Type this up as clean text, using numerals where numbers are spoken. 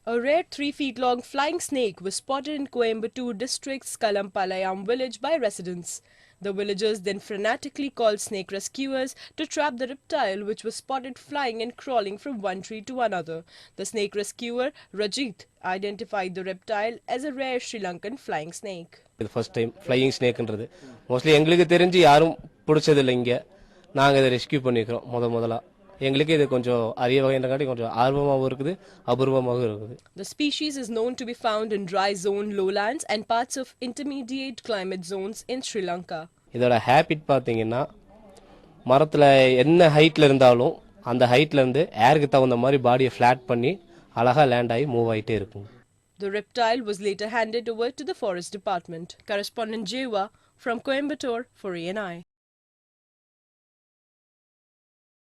A rare 3 feet long flying snake was spotted in Coimbatore district's Kalampalayam village by residents. The villagers then frantically called snake rescuers to trap the reptile, which was spotted flying and crawling from one tree to another. The snake rescuer, Rajit, identified the reptile as a rare Sri Lankan flying snake. இது first time flying ஸ்னேக்ன்றது mostly எங்களுக்கு தெரிஞ்சு யாரும் பிடிச்சதில்லை. இங்கே நாங்கள் இதை rescue பண்ணிக்கிறோம் முதலாக. எங்களுக்கு இது கொஞ்சம் அரிய வகைன்றக்காட்டி கொஞ்சம் ஆர்வமாகவும் இருக்குது, அபூர்வமாகவும் இருக்குது. The species is known to be found in dry zone lowlands and parts of intermediate climate zones in Sri Lanka. இதோட ஹேபிட் பார்த்தீங்கன்னா மரத்தில் என்ன ஹைட்டில் இருந்தாலும் அந்த ஹைட்லேருந்து ஏருக்கு தகுந்த மாதிரி பாடியை ஃப்ளாட் பண்ணி அழகாக லேண்ட் ஆகி மூவ் ஆகிட்டே இருக்கும். The reptile was later handed over to the forest department. Correspondent Jewa from Coimbatore for ANI.